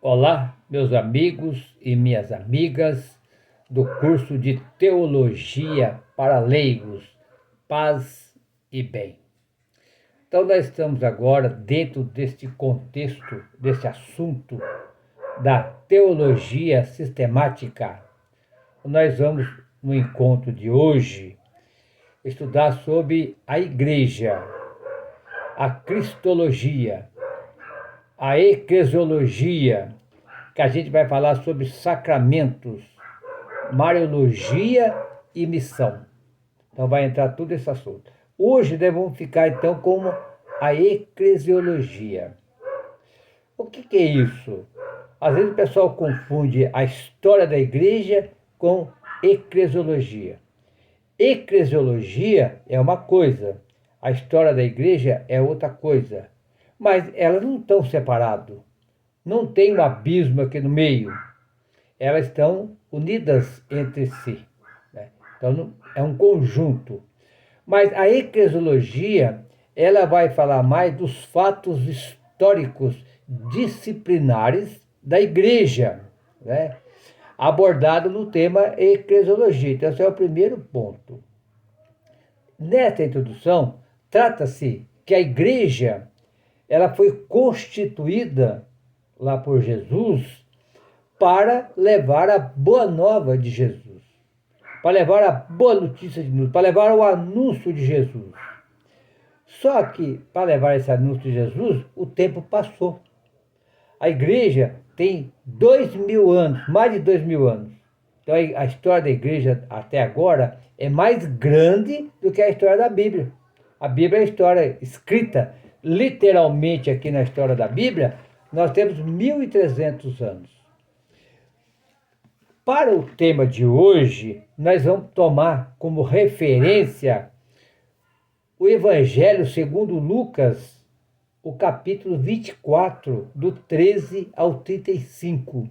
Olá, meus amigos e minhas amigas do curso de Teologia para Leigos, Paz e Bem. Então, nós estamos agora dentro deste contexto, desse assunto da teologia sistemática. Nós vamos, no encontro de hoje, estudar sobre a igreja, a cristologia, a eclesiologia, que a gente vai falar sobre sacramentos, Mariologia e missão. Então vai entrar tudo esse assunto. Hoje nós vamos ficar então com a eclesiologia. O que é isso? Às vezes o pessoal confunde a história da igreja com eclesiologia. Eclesiologia é uma coisa, a história da igreja é outra coisa. Mas elas não estão separadas. Não tem um abismo aqui no meio. Elas estão unidas entre si, né? Então, é um conjunto. Mas a eclesiologia, ela vai falar mais dos fatos históricos disciplinares da igreja, né? Abordado no tema eclesiologia. Então, esse é o primeiro ponto. Nesta introdução, trata-se que a igreja, ela foi constituída lá por Jesus para levar a boa nova de Jesus, para levar a boa notícia de Jesus, para levar o anúncio de Jesus. Só que, para levar esse anúncio de Jesus, o tempo passou. A igreja tem 2.000 anos, mais de 2.000 anos. Então, a história da igreja até agora é mais grande do que a história da Bíblia. A Bíblia é a história escrita literalmente aqui na história da Bíblia, nós temos 1.300 anos. Para o tema de hoje, nós vamos tomar como referência o Evangelho segundo Lucas, o capítulo 24, do 13 ao 35,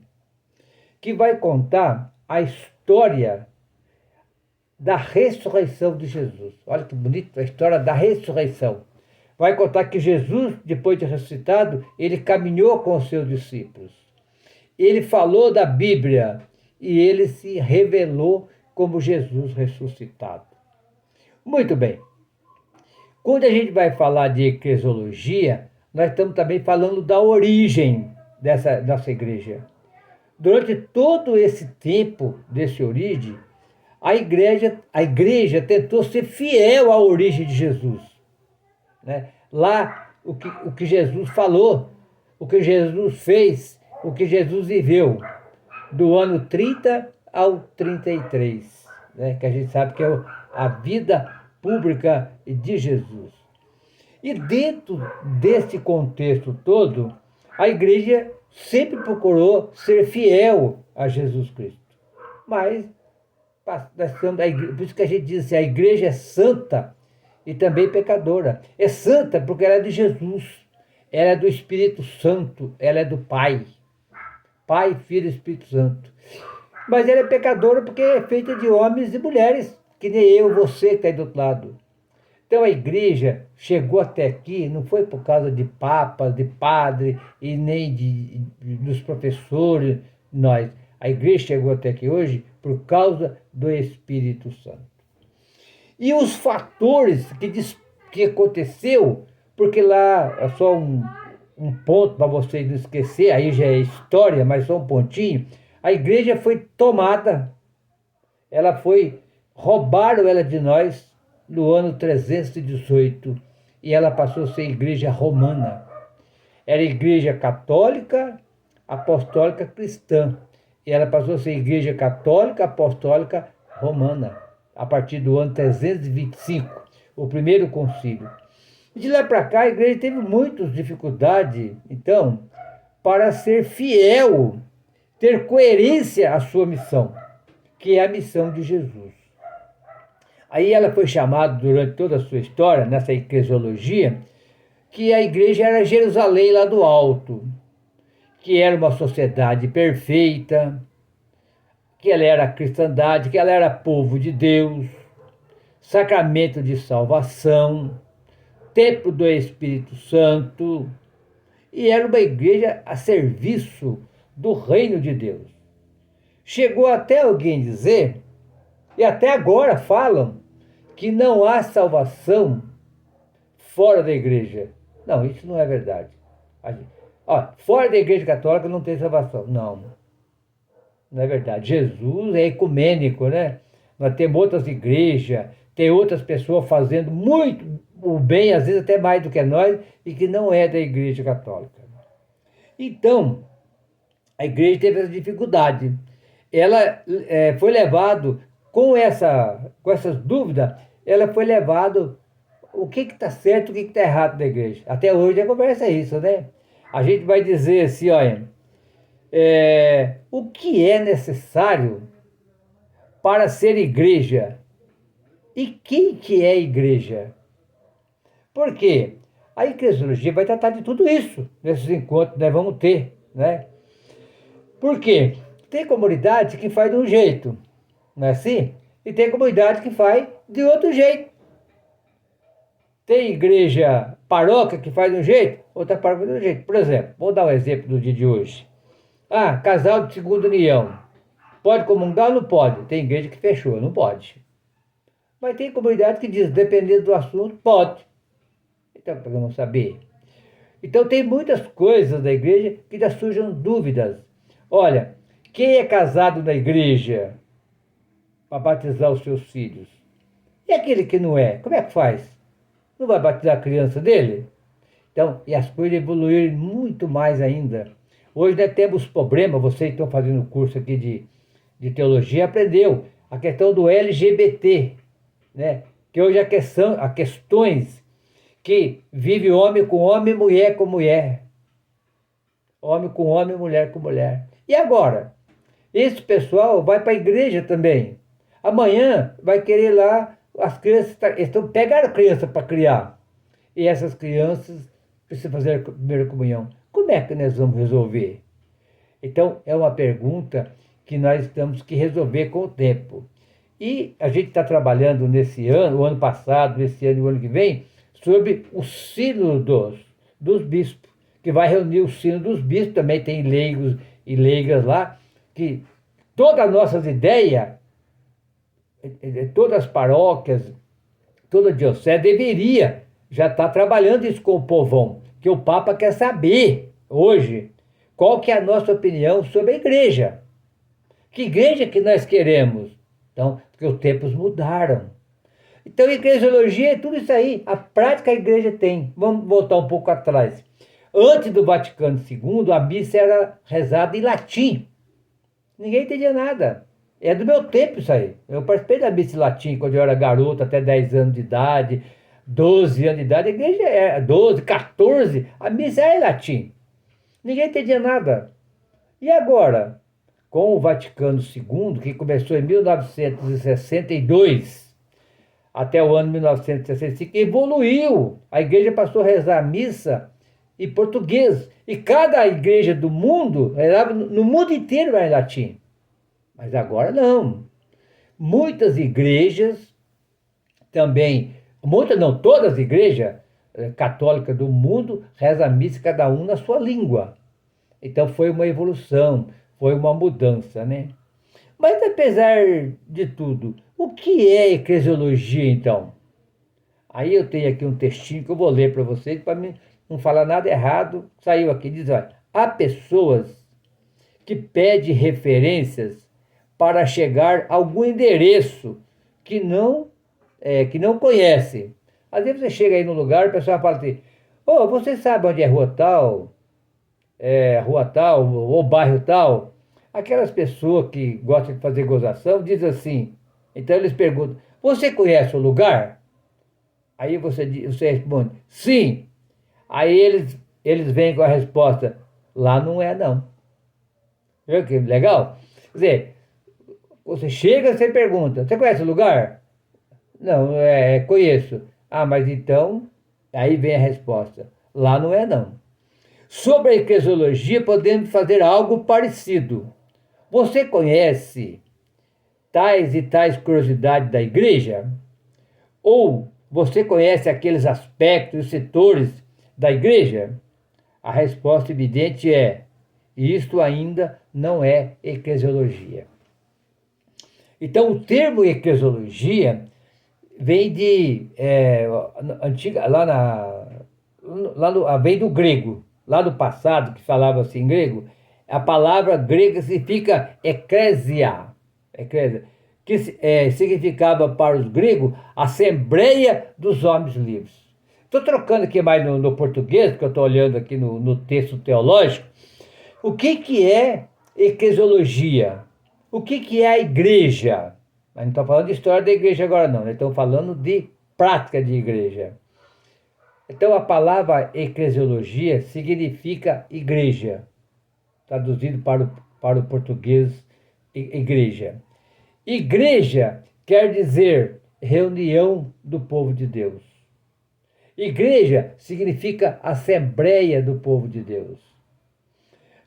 que vai contar a história da ressurreição de Jesus. Olha que bonito, a história da ressurreição. Vai contar que Jesus, depois de ressuscitado, ele caminhou com os seus discípulos. Ele falou da Bíblia e ele se revelou como Jesus ressuscitado. Muito bem. Quando a gente vai falar de eclesiologia, nós estamos também falando da origem dessa nossa igreja. Durante todo esse tempo dessa origem, a igreja tentou ser fiel à origem de Jesus, né? Lá, o que Jesus falou, o que Jesus fez, o que Jesus viveu, do ano 30 ao 33, né? Que a gente sabe que é a vida pública de Jesus. E dentro desse contexto todo, a igreja sempre procurou ser fiel a Jesus Cristo. Mas, por isso que a gente diz assim, a igreja é santa e também pecadora. É santa porque ela é de Jesus, ela é do Espírito Santo, ela é do Pai. Pai, Filho e Espírito Santo. Mas ela é pecadora porque é feita de homens e mulheres, que nem eu, você que está aí do outro lado. Então a igreja chegou até aqui, não foi por causa de papas, de padre e nem dos professores, nós. A igreja chegou até aqui hoje por causa do Espírito Santo. E os fatores que aconteceu, porque lá é só um ponto para vocês não esquecer, aí já é história, mas só um pontinho. A igreja foi tomada, roubaram ela de nós no ano 318 e ela passou a ser igreja romana. Era igreja católica, apostólica, cristã. E ela passou a ser igreja católica, apostólica, romana, a partir do ano 325, o primeiro concílio. De lá para cá, a igreja teve muitas dificuldades, então, para ser fiel, ter coerência à sua missão, que é a missão de Jesus. Aí ela foi chamada, durante toda a sua história, nessa eclesiologia, que a igreja era Jerusalém lá do alto, que era uma sociedade perfeita, que ela era a cristandade, que ela era povo de Deus, sacramento de salvação, templo do Espírito Santo, e era uma igreja a serviço do reino de Deus. Chegou até alguém dizer, e até agora falam, que não há salvação fora da igreja. Não, isso não é verdade. Fora da igreja católica não tem salvação. Não, não é verdade. Jesus é ecumênico, né? Nós temos outras igrejas, tem outras pessoas fazendo muito o bem, às vezes até mais do que nós, e que não é da igreja católica. Então, a igreja teve essa dificuldade. Ela foi levado com essas dúvidas, ela foi levado o que está certo, o que está errado da igreja. Até hoje a conversa é isso, né? A gente vai dizer assim, olha, o que é necessário para ser igreja? E quem que é igreja? Por quê? A eclesiologia vai tratar de tudo isso nesses encontros que nós vamos ter, né? Por quê? Tem comunidade que faz de um jeito, não é assim? E tem comunidade que faz de outro jeito. Tem igreja paróquia que faz de um jeito, outra paróquia de outro jeito. Por exemplo, vou dar um exemplo do dia de hoje. Casal de segunda união. Pode comungar ou não pode? Tem igreja que fechou, não pode. Mas tem comunidade que diz, dependendo do assunto, pode. Então, para não saber. Então, tem muitas coisas da igreja que já surgem dúvidas. Olha, quem é casado na igreja para batizar os seus filhos? E aquele que não é? Como é que faz? Não vai batizar a criança dele? Então, e as coisas evoluíram muito mais ainda. Hoje nós temos problema, vocês estão fazendo curso aqui de teologia, aprendeu a questão do LGBT, né? Que hoje há questões que vive homem com homem, mulher com mulher. Homem com homem, mulher com mulher. E agora? Esse pessoal vai para a igreja também. Amanhã vai querer lá, as crianças pegaram a criança para criar. E essas crianças precisam fazer a primeira comunhão. Como é que nós vamos resolver? Então, é uma pergunta que nós temos que resolver com o tempo. E a gente está trabalhando nesse ano, o ano passado, esse ano e o ano que vem, sobre o sino dos bispos, que vai reunir o sino dos bispos, também tem leigos e leigas lá, que todas as nossas ideias, todas as paróquias, toda a diocese deveria já estar trabalhando isso com o povão, que o Papa quer saber hoje qual que é a nossa opinião sobre a igreja. Que igreja que nós queremos? Então, porque os tempos mudaram. Então, a eclesiologia é tudo isso aí. A prática a igreja tem. Vamos voltar um pouco atrás. Antes do Vaticano II, a missa era rezada em latim. Ninguém entendia nada. É do meu tempo isso aí. Eu participei da missa em latim quando eu era garoto, até 10 anos de idade, 12 anos de idade. A igreja era 12, 14, a missa era em latim. Ninguém entendia nada. E agora? Com o Vaticano II, que começou em 1962, até o ano 1965, evoluiu. A igreja passou a rezar a missa em português. E cada igreja do mundo, no mundo inteiro era em latim. Mas agora não. Muitas igrejas também, muitas não, todas as igrejas católicas do mundo rezam a missa cada um na sua língua. Então foi uma evolução, foi uma mudança, né? Mas apesar de tudo, o que é eclesiologia então? Aí eu tenho aqui um textinho que eu vou ler para vocês, para não falar nada errado. Saiu aqui, diz, olha, há pessoas que pedem referências para chegar a algum endereço que não conhece. Às vezes você chega aí no lugar, o pessoal fala assim, você sabe onde é rua tal, ou bairro tal? Aquelas pessoas que gostam de fazer gozação dizem assim, então eles perguntam, você conhece o lugar? Aí você responde, sim. Aí eles vêm com a resposta, lá não é não. Viu que legal? Quer dizer, você chega, você pergunta, você conhece o lugar? Não, conheço. Mas então, aí vem a resposta, lá não é não. Sobre a eclesiologia, podemos fazer algo parecido. Você conhece tais e tais curiosidades da igreja? Ou você conhece aqueles aspectos e setores da igreja? A resposta evidente é, E isto ainda não é eclesiologia. Então, o termo eclesiologia vem de antiga, vem do grego, lá do passado, que falava assim grego. A palavra grega significa eclésia, que significava para os gregos Assembleia dos Homens Livres. Estou trocando aqui mais no português, porque eu estou olhando aqui no texto teológico. O que é eclesiologia? O que é a igreja? Mas não estou falando de história da igreja agora não, nós estamos falando de prática de igreja. Então a palavra eclesiologia significa igreja, traduzido para o português, igreja. Igreja quer dizer reunião do povo de Deus. Igreja significa assembleia do povo de Deus.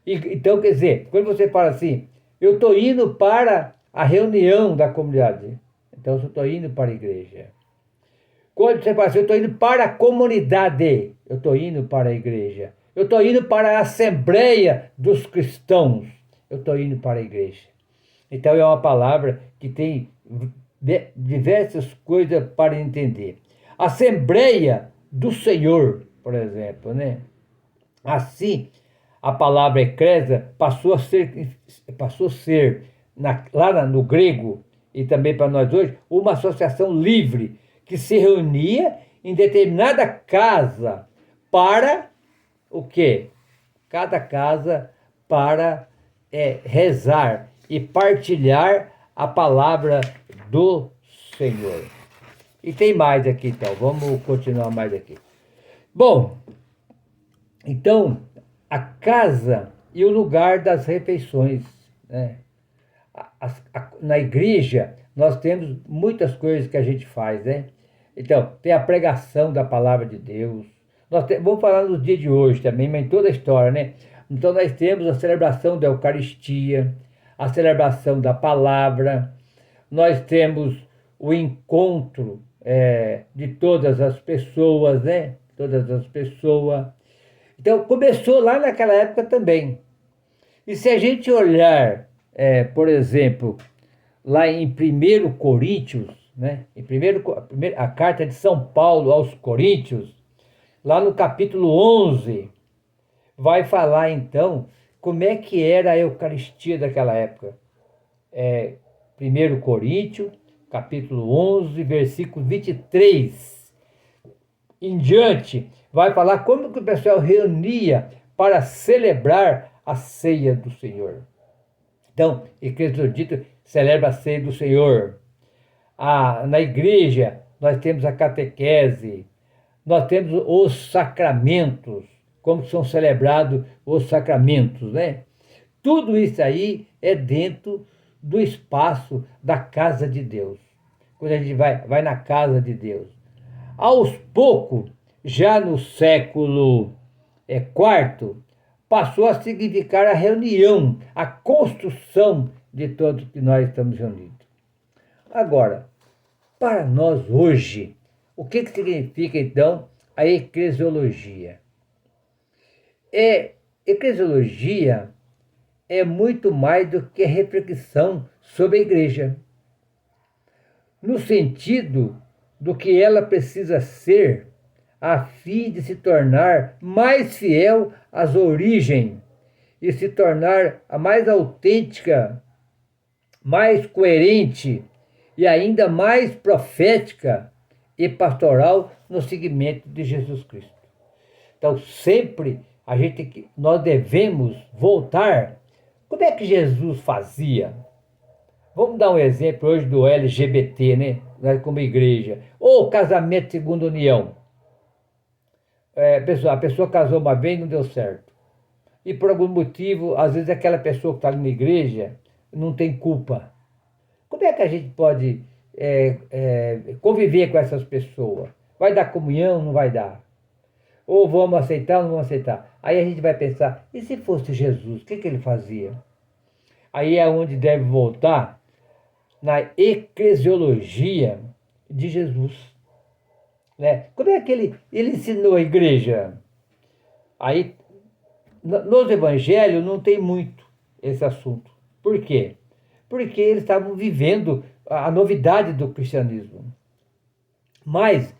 Então, quer dizer, quando você fala assim, eu estou indo para a reunião da comunidade, então eu estou indo para a igreja. Quando você fala assim, eu estou indo para a comunidade, eu estou indo para a igreja. Eu estou indo para a assembleia dos cristãos, eu estou indo para a igreja. Então é uma palavra que tem diversas coisas para entender. Assembleia do Senhor, por exemplo, né? Assim, a palavra eclésia passou a ser lá no grego e também para nós hoje, uma associação livre que se reunia em determinada casa para o quê? Cada casa para rezar e partilhar a palavra do Senhor. E tem mais aqui, então. Vamos continuar mais aqui. Bom, então, a casa e o lugar das refeições, né? Na igreja, nós temos muitas coisas que a gente faz, né? Então, tem a pregação da palavra de Deus. Vamos falar nos dias de hoje também, mas em toda a história, né? Então, nós temos a celebração da Eucaristia, a celebração da palavra, nós temos o encontro de todas as pessoas, né? Todas as pessoas. Então, começou lá naquela época também. E se a gente olhar, por exemplo, lá em 1 Coríntios, né? A carta de São Paulo aos Coríntios, lá no capítulo 11, vai falar então como é que era a Eucaristia daquela época. 1 Coríntios, capítulo 11, versículo 23 em diante, vai falar como que o pessoal reunia para celebrar a ceia do Senhor. Então, Eclesiodito celebra a ceia do Senhor. Na igreja, nós temos a catequese, nós temos os sacramentos, como são celebrados os sacramentos, né? Tudo isso aí é dentro do espaço da casa de Deus. Quando a gente vai na casa de Deus. Aos poucos, já no século IV, passou a significar a reunião, a construção de todos que nós estamos reunidos. Agora, para nós hoje, o que significa então a eclesiologia? Eclesiologia é muito mais do que reflexão sobre a igreja, no sentido do que ela precisa ser a fim de se tornar mais fiel às origens e se tornar a mais autêntica, mais coerente e ainda mais profética e pastoral no seguimento de Jesus Cristo. Então, sempre nós devemos voltar. Como é que Jesus fazia? Vamos dar um exemplo hoje do LGBT, né? Nós como igreja. Ou casamento segundo união. A pessoa casou uma vez e não deu certo. E por algum motivo, às vezes aquela pessoa que está ali na igreja não tem culpa. Como é que a gente pode conviver com essas pessoas? Vai dar comunhão? Não vai dar. Ou vamos aceitar ou não vamos aceitar? Aí a gente vai pensar, e se fosse Jesus, o que ele fazia? Aí é onde deve voltar na eclesiologia de Jesus. Né? Como é que ele ensinou a igreja? Aí nos evangelhos não tem muito esse assunto. Por quê? Porque eles estavam vivendo a novidade do cristianismo. Mas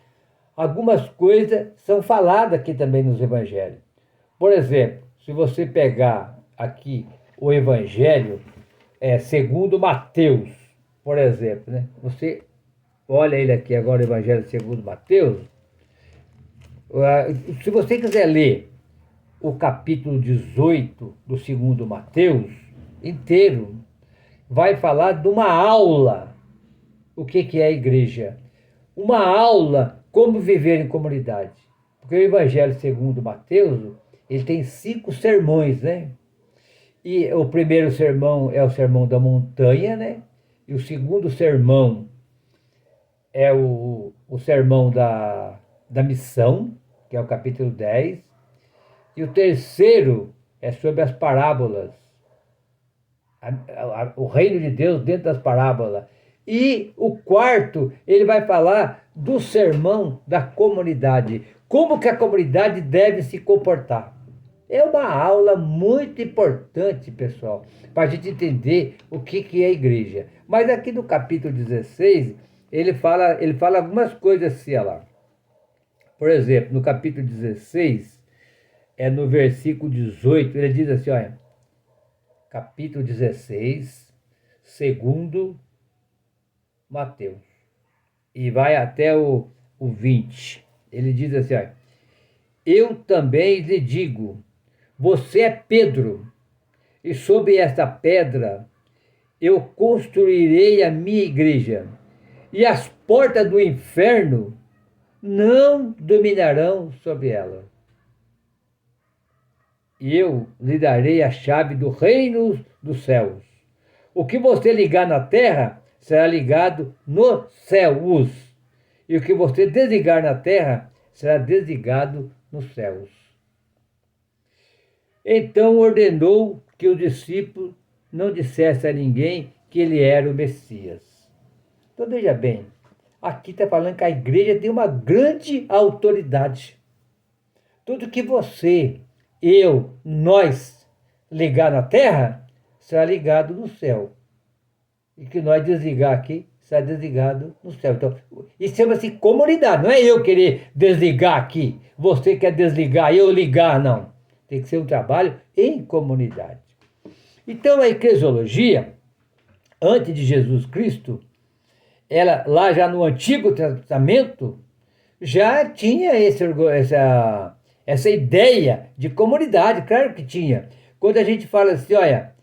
algumas coisas são faladas aqui também nos evangelhos. Por exemplo, se você pegar aqui o evangelho segundo Mateus, por exemplo, né? Você olha ele aqui agora, o evangelho segundo Mateus. Se você quiser ler o capítulo 18 do segundo Mateus inteiro, vai falar de uma aula. O que é a igreja? Uma aula como viver em comunidade. Porque o Evangelho segundo Mateus, ele tem 5 sermões, né? E o primeiro sermão é o sermão da montanha, né? E o segundo sermão é o sermão da missão, que é o capítulo 10. E o terceiro é sobre as parábolas. O reino de Deus dentro das parábolas. E o quarto, ele vai falar do sermão da comunidade. Como que a comunidade deve se comportar. É uma aula muito importante, pessoal, para a gente entender o que é a igreja. Mas aqui no capítulo 16, ele fala algumas coisas assim, olha lá. Por exemplo, no capítulo 16, no versículo 18, ele diz assim, olha, capítulo 16, segundo Mateus, e vai até o 20. Ele diz assim, olha, eu também lhe digo, você é Pedro, e sobre esta pedra eu construirei a minha igreja, e as portas do inferno não dominarão sobre ela. E eu lhe darei a chave do reino dos céus. O que você ligar na terra será ligado nos céus, e o que você desligar na terra será desligado nos céus. Então ordenou que os discípulos não dissessem a ninguém que ele era o Messias. Então veja bem, aqui está falando que a igreja tem uma grande autoridade. Tudo que você, eu, nós ligar na terra, será ligado no céu. E que nós desligar aqui, será desligado no céu. Então, isso chama-se comunidade. Não é eu querer desligar aqui, você quer desligar, eu ligar, não. Tem que ser um trabalho em comunidade. Então, a eclesiologia, antes de Jesus Cristo, ela, lá já no Antigo Testamento, já tinha essa ideia de comunidade, claro que tinha. Quando a gente fala assim, olha,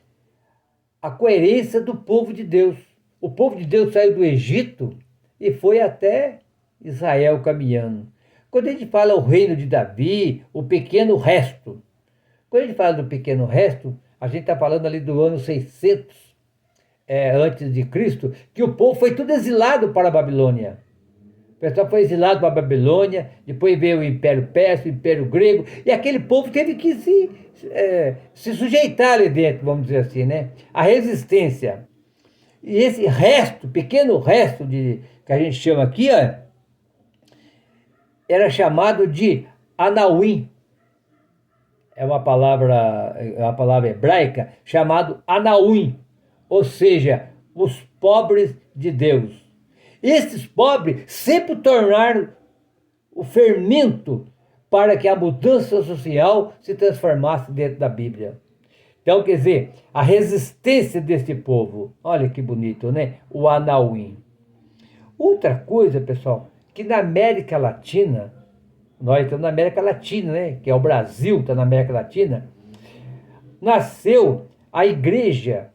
a coerência do povo de Deus. O povo de Deus saiu do Egito e foi até Israel caminhando. Quando a gente fala o reino de Davi, o pequeno resto. Quando a gente fala do pequeno resto, a gente está falando ali do ano 600 antes de Cristo, que o povo foi tudo exilado para a Babilônia. O pessoal foi exilado para a Babilônia, depois veio o Império Persa, o Império Grego, e aquele povo teve que se sujeitar ali dentro, vamos dizer assim, né? A resistência. E esse resto, pequeno resto que a gente chama aqui, ó, era chamado de Anauim. É uma palavra hebraica chamado Anauim, ou seja, os pobres de Deus. Esses pobres sempre tornaram o fermento para que a mudança social se transformasse dentro da Bíblia. Então, quer dizer, a resistência desse povo, olha que bonito, né? O Anauim. Outra coisa, pessoal, que na América Latina, nós estamos na América Latina, né? Que é o Brasil, está na América Latina, nasceu a igreja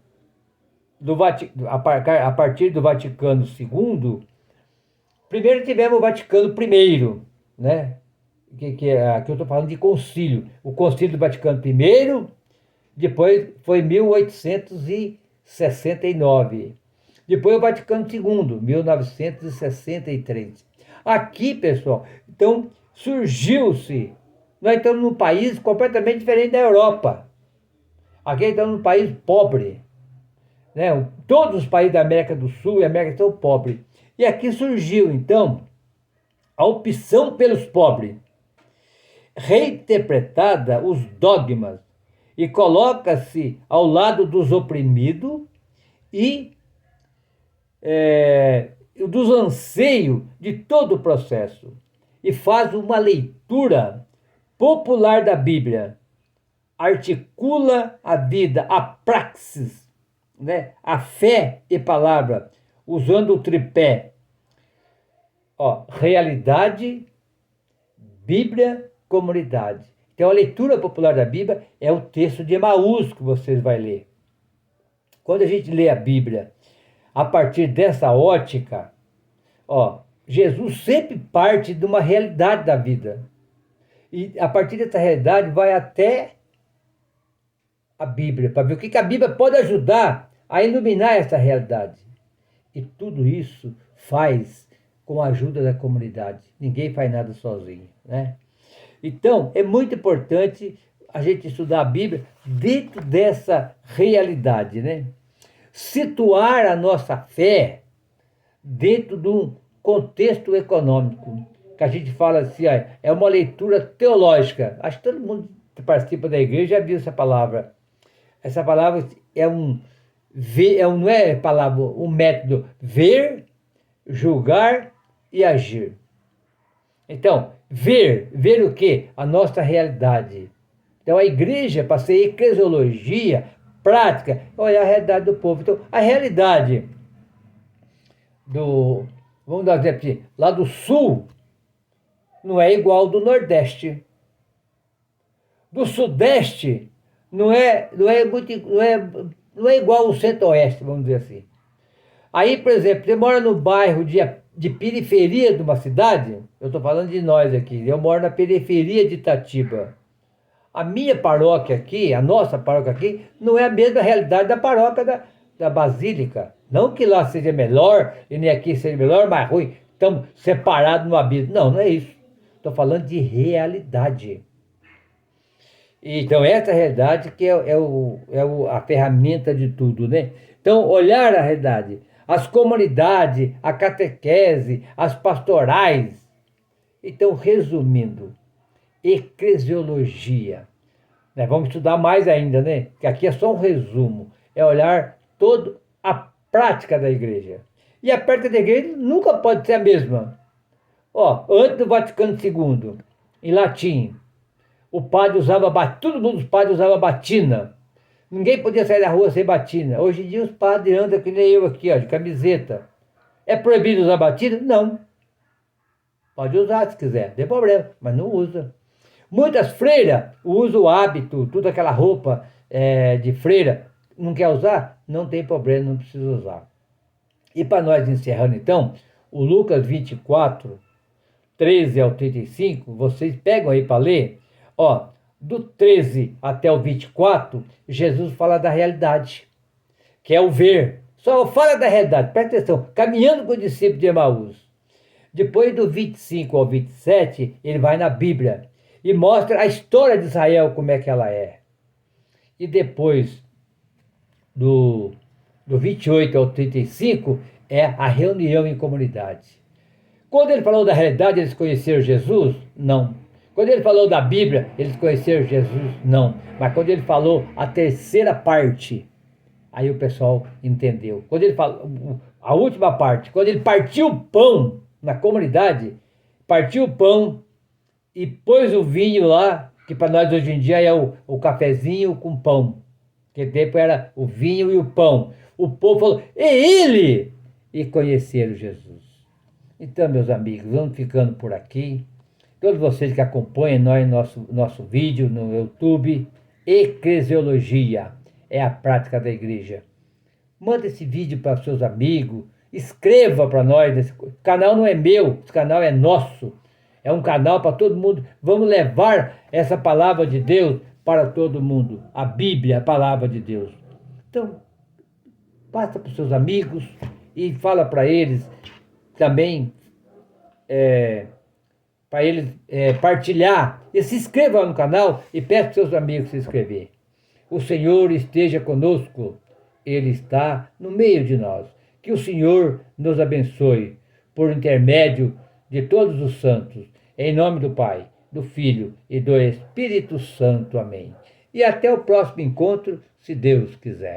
a partir do Vaticano II. Primeiro tivemos o Vaticano I, né? Aqui eu estou falando de concílio. O concílio do Vaticano I, depois foi 1869. Depois o Vaticano II, 1963. Aqui, pessoal, então surgiu-se. Nós estamos num país completamente diferente da Europa. Aqui estamos num país pobre. Né? Todos os países da América do Sul e América são pobres. E aqui surgiu, então, a opção pelos pobres, reinterpretada os dogmas e coloca-se ao lado dos oprimidos e dos anseios de todo o processo e faz uma leitura popular da Bíblia, articula a vida, a praxis, né? A fé e palavra, usando o tripé, realidade, Bíblia, comunidade. Então a leitura popular da Bíblia é o texto de Emaús que vocês vão ler. Quando a gente lê a Bíblia a partir dessa ótica, Jesus sempre parte de uma realidade da vida. E a partir dessa realidade vai até a Bíblia, para ver o que a Bíblia pode ajudar a iluminar essa realidade. E tudo isso faz com a ajuda da comunidade. Ninguém faz nada sozinho, né? Então, é muito importante a gente estudar a Bíblia dentro dessa realidade, né? Situar a nossa fé dentro de um contexto econômico, que a gente fala assim, é uma leitura teológica. Acho que todo mundo que participa da igreja já viu essa palavra. Essa palavra não é palavra, um método: ver, julgar e agir. Então, ver o quê? A nossa realidade. Então, a igreja, para ser eclesiologia, prática, olha a realidade do povo. Então, a realidade vamos dar um exemplo aqui, lá do sul, não é igual ao do nordeste. Do sudeste, não é igual ao centro-oeste, vamos dizer assim. Aí, por exemplo, você mora no bairro de periferia de uma cidade, eu estou falando de nós aqui, eu moro na periferia de Itatiba. A minha paróquia aqui, a nossa paróquia aqui, não é a mesma realidade da paróquia da Basílica. Não que lá seja melhor, e nem aqui seja melhor, mais ruim, estamos separados no abismo. Não é isso. Estou falando de realidade. Então, essa realidade que a ferramenta de tudo, né? Então, olhar a realidade, as comunidades, a catequese, as pastorais. Então, resumindo, eclesiologia. Né? Vamos estudar mais ainda, né? Que aqui é só um resumo. É olhar toda a prática da igreja. E a prática da igreja nunca pode ser a mesma. Antes do Vaticano II, em latim, todo mundo, os padres usavam batina. Ninguém podia sair da rua sem batina. Hoje em dia os padres andam que nem eu aqui, de camiseta. É proibido usar batina? Não. Pode usar se quiser, não tem problema, mas não usa. Muitas freiras usam o hábito, toda aquela roupa de freira. Não quer usar? Não tem problema, não precisa usar. E para nós encerrando então, o Lucas 24, 13 ao 35, vocês pegam aí para ler. Do 13 até o 24, Jesus fala da realidade, que é o ver. Só fala da realidade, presta atenção, caminhando com o discípulo de Emaús. Depois do 25 ao 27, ele vai na Bíblia e mostra a história de Israel, como é que ela é. E depois do 28 ao 35, é a reunião em comunidade. Quando ele falou da realidade, eles conheceram Jesus? Não. Quando ele falou da Bíblia, eles conheceram Jesus? Não. Mas quando ele falou a terceira parte, aí o pessoal entendeu. Quando ele falou a última parte, quando ele partiu o pão na comunidade, partiu o pão e pôs o vinho lá, que para nós hoje em dia é o cafezinho com pão. Que tempo era o vinho e o pão. O povo falou, é ele! E conheceram Jesus. Então, meus amigos, vamos ficando por aqui. Todos vocês que acompanham nosso vídeo no YouTube, Eclesiologia é a prática da igreja. Manda esse vídeo para seus amigos, escreva para nós. Esse canal não é meu, esse canal é nosso. É um canal para todo mundo. Vamos levar essa palavra de Deus para todo mundo. A Bíblia, a palavra de Deus. Então, passa para os seus amigos e fala para eles também, para eles partilhar. E se inscreva no canal e peça para os seus amigos se inscrever. O Senhor esteja conosco. Ele está no meio de nós. Que o Senhor nos abençoe por intermédio de todos os santos. Em nome do Pai, do Filho e do Espírito Santo. Amém. e até o próximo encontro, se Deus quiser.